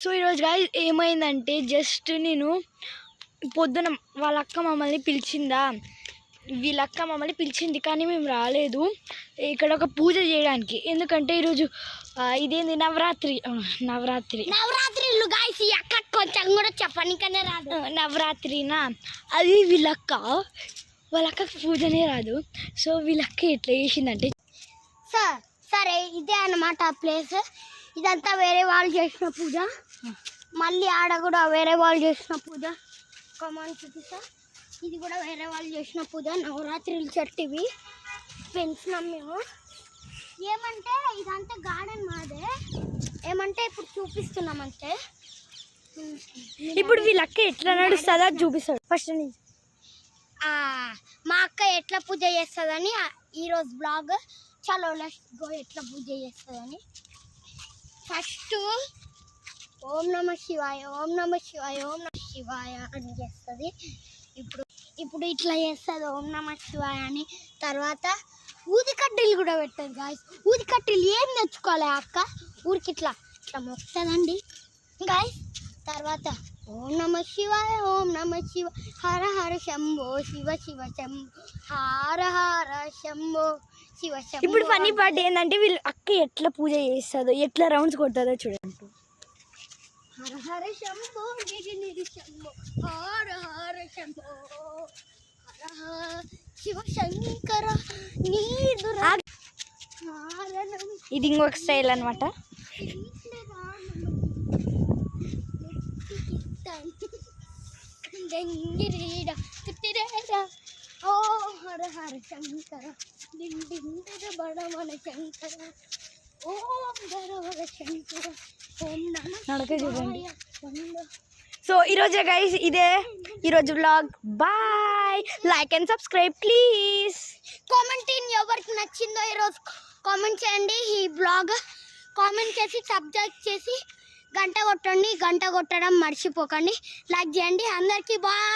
So ఈరోజు guys ఏమైందంటే just నేను పొద్దున వాళ్ళ అక్క మమ్మల్ని పిలిచిందా, వీళ్ళక్క మమ్మల్ని పిలిచింది కానీ మేము రాలేదు ఇక్కడ ఒక పూజ చేయడానికి. ఎందుకంటే ఈరోజు ఇదేంది నవరాత్రిలు గాయ్స్. ఈ అక్క కొంచెం కూడా చెప్పనికనే రాదు. నవరాత్రినా అది వాళ్ళక్క పూజనే రాదు. సో వీళ్ళక్క ఎట్లా చేసిందంటే, సరే ఇదే అన్నమాట ఆ ప్లేస్. ఇదంతా వేరే వాళ్ళు చేసిన పూజ, మళ్ళీ ఆడ కూడా వేరే వాళ్ళు చేసిన పూజ. కమాన్ చూపిస్తా, ఇది కూడా వేరే వాళ్ళు చేసిన పూజ. నవరాత్రులు చెట్టివి పెంచినాం మేము. ఏమంటే ఇదంతా గార్డెన్ మాదే. ఏమంటే ఇప్పుడు చూపిస్తున్నాం అంటే, ఇప్పుడు వీళ్ళక్క ఎట్లా నడుస్తుందో చూపిస్తాడు ఫస్ట్ నుంచి. మా అక్క ఎట్లా పూజ చేస్తుందని ఈరోజు బ్లాగ్. చలో లెట్స్ గో ఎట్లా పూజ చేస్తుందని. ఫస్ట్ ఓం నమ శివాయ, ఓం నమ శివాయ, ఓం నమ శివాయ అని చేస్తుంది. ఇప్పుడు ఇట్లా చేస్తుంది ఓం నమ శివాయ అని. తర్వాత ఊదికడ్డీలు కూడా పెట్టదు గాయస్. ఊదికడ్డీలు ఏం తెచ్చుకోవాలి అక్క, ఊరికి ఇట్లా మొక్కుతుందండి గాయస్. తర్వాత ఓం నమ శివాయ, ఓం నమ శివ, హర హర శంభో శివ శివ శంభో, హర హర శంభో శివ శంభో. ఇప్పుడు ఫన్నీ పార్ట్ ఏంటంటే వీళ్ళు అక్క ఎట్లా పూజ చేస్తుందో, ఎట్లా రౌండ్స్ కొడుతుందో చూడండి. హర హర శంభో నిధి నిధి శంభో, హర హర శంభో, హర హర శివ శంకర నీదు. ఇది ఇంకొక స్టైల్ అనమాట. ఓ హర హర శంకర డిండిందర బడమన శంకర, ఓం హర హర శంకర, ఓం నడక చూడండి. నమ. సో ఈరోజు గైస్ ఇదే ఈరోజు vlog. Bye, like and subscribe please. Comment ఎవరికి నచ్చిందో ఈరోజు కామెంట్ చేయండి. ఈ బ్లాగ్ కామెంట్ చేసి సబ్స్క్రైబ్ చేసి గంట కొట్టండి. గంట కొట్టడం మర్చిపోకండి. లైక్ చేయండి. అందరికీ బాయ్.